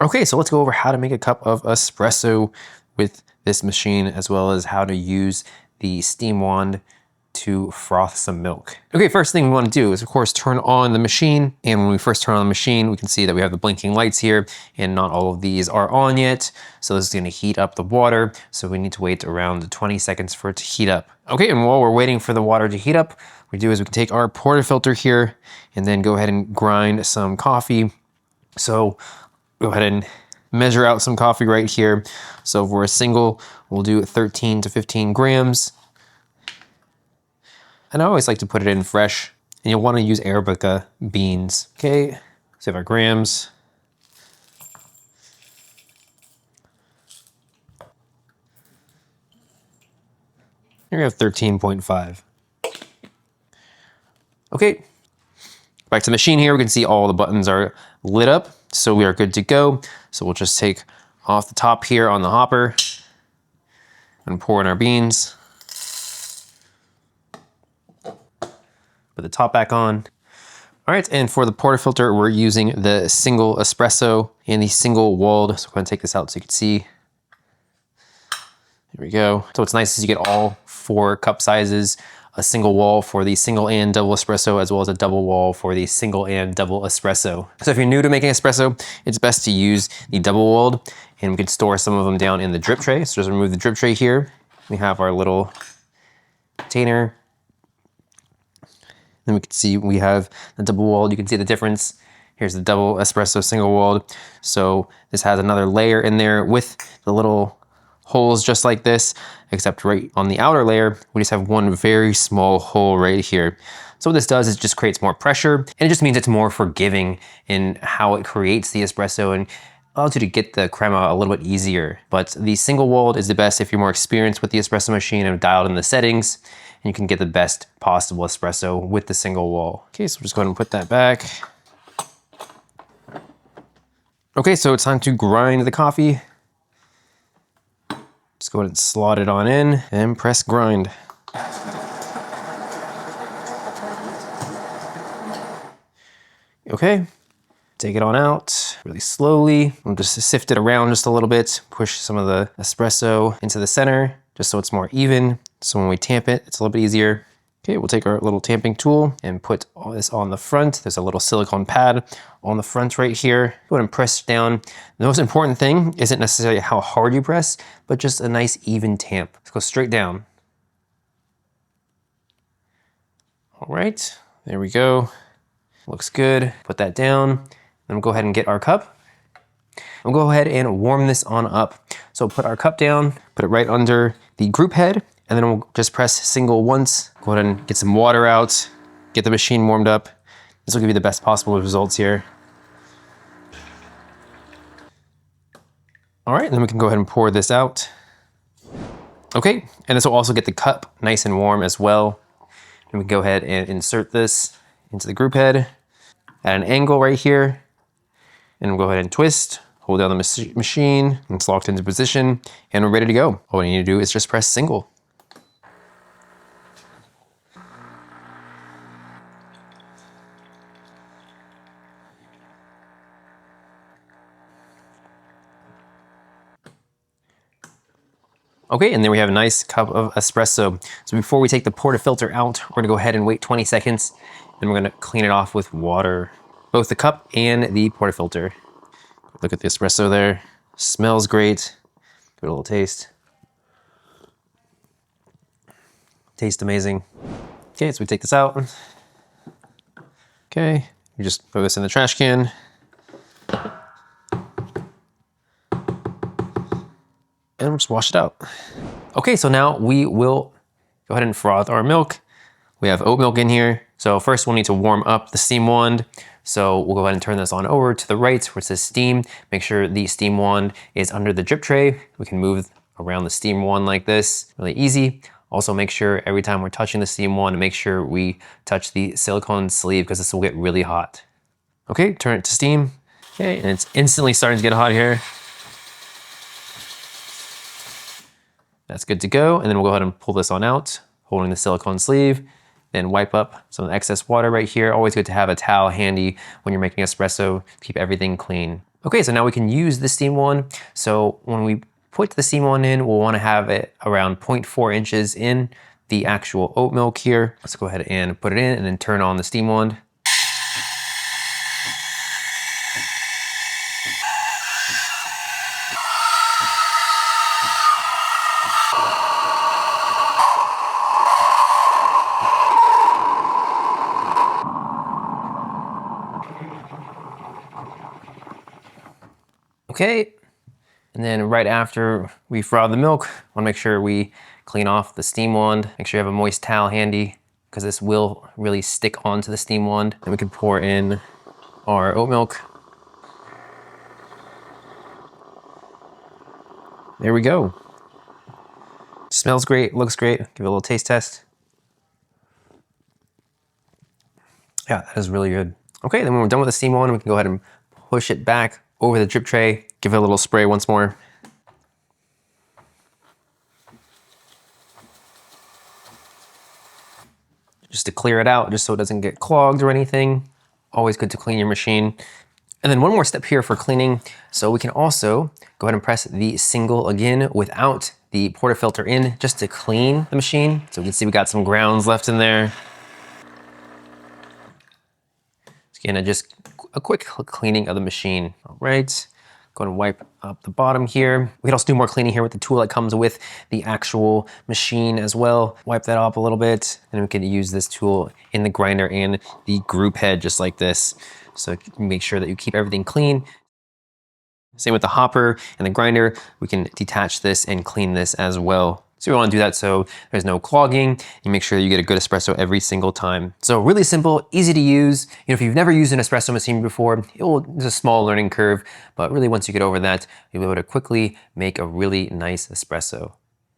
Okay, so let's go over how to make a cup of espresso with this machine, as well as how to use the steam wand to froth some milk. Okay, first thing we want to do is of course turn on the machine. And when we first turn on the machine, we can see that we have the blinking lights here and not all of these are on yet. So this is going to heat up the water. So we need to wait around 20 seconds for it to heat up. Okay, and while we're waiting for the water to heat up, what we do is we can take our portafilter here and then go ahead and grind some coffee. So go ahead and measure out some coffee right here. So for a single, we'll do 13 to 15 grams. And I always like to put it in fresh, and you'll want to use Arabica beans. Okay, so we have our grams. Here we have 13.5. Okay, back to the machine here. We can see all the buttons are lit up, so we are good to go. So we'll just take off the top here on the hopper and pour in our beans. Put the top back on. All right, and for the portafilter, we're using the single espresso and the single walled. So I'm gonna take this out so you can see. There we go. So what's nice is you get all 4 cup sizes, a single wall for the single and double espresso, as well as a double wall for the single and double espresso. So if you're new to making espresso, it's best to use the double walled, and we can store some of them down in the drip tray. So just remove the drip tray here. We have our little container. Then we can see we have the double walled. You can see the difference. Here's the double espresso single walled. So this has another layer in there with the little holes just like this, except right on the outer layer, we just have one very small hole right here. So what this does is just creates more pressure, and it just means it's more forgiving in how it creates the espresso and allows you to get the crema a little bit easier. But the single walled is the best if you're more experienced with the espresso machine and dialed in the settings, and you can get the best possible espresso with the single wall. Okay, so we'll just go ahead and put that back. Okay, so it's time to grind the coffee. Just go ahead and slot it on in and press grind. Okay, take it on out really slowly. We'll just sift it around just a little bit, push some of the espresso into the center, just so it's more even. So when we tamp it, it's a little bit easier. Okay, we'll take our little tamping tool and put all this on the front. There's a little silicone pad on the front right here. Go ahead and press down. The most important thing isn't necessarily how hard you press, but just a nice even tamp. Let's go straight down. All right, there we go. Looks good. Put that down. Then we'll go ahead and get our cup. We'll go ahead and warm this on up. So put our cup down, put it right under the group head, and then we'll just press single once. Go ahead and get some water out, get the machine warmed up. This will give you the best possible results here. All right, and then we can go ahead and pour this out. Okay, and this will also get the cup nice and warm as well. And we can go ahead and insert this into the group head at an angle right here. And we'll go ahead and twist, hold down the machine, and it's locked into position, and we're ready to go. All we need to do is just press single. Okay, and then we have a nice cup of espresso. So before we take the portafilter out, we're gonna go ahead and wait 20 seconds, and we're gonna clean it off with water, both the cup and the portafilter. Look at the espresso there. Smells great. Give it a little taste. Tastes amazing. Okay, so we take this out. Okay, we just throw this in the trash can. And we'll just wash it out. Okay, so now we will go ahead and froth our milk. We have oat milk in here. So first we'll need to warm up the steam wand. So we'll go ahead and turn this on over to the right where it says steam. Make sure the steam wand is under the drip tray. We can move around the steam wand like this, really easy. Also make sure every time we're touching the steam wand, make sure we touch the silicone sleeve because this will get really hot. Okay, turn it to steam. Okay, and it's instantly starting to get hot here. That's good to go. And then we'll go ahead and pull this on out, holding the silicone sleeve, then wipe up some excess water right here. Always good to have a towel handy when you're making espresso to keep everything clean. Okay, so now we can use the steam wand. So when we put the steam wand in, we'll want to have it around 0.4 inches in the actual oat milk here. Let's go ahead and put it in and then turn on the steam wand. Okay, and then right after we froth the milk, want to make sure we clean off the steam wand. Make sure you have a moist towel handy because this will really stick onto the steam wand. Then we can pour in our oat milk. There we go. Smells great, looks great. Give it a little taste test. Yeah, that is really good. Okay, then when we're done with the steam wand, we can go ahead and push it back over the drip tray. Give it a little spray once more. Just to clear it out, just so it doesn't get clogged or anything. Always good to clean your machine. And then one more step here for cleaning. So we can also go ahead and press the single again without the portafilter in, just to clean the machine. So we can see we got some grounds left in there. Again, just a quick cleaning of the machine. All right, go ahead and wipe up the bottom here. We can also do more cleaning here with the tool that comes with the actual machine as well. Wipe that up a little bit, and we can use this tool in the grinder and the group head just like this. So make sure that you keep everything clean. Same with the hopper and the grinder. We can detach this and clean this as well. So we want to do that so there's no clogging. You make sure you get a good espresso every single time. So really simple, easy to use. You know, if you've never used an espresso machine before, it's a small learning curve, but really once you get over that, you'll be able to quickly make a really nice espresso.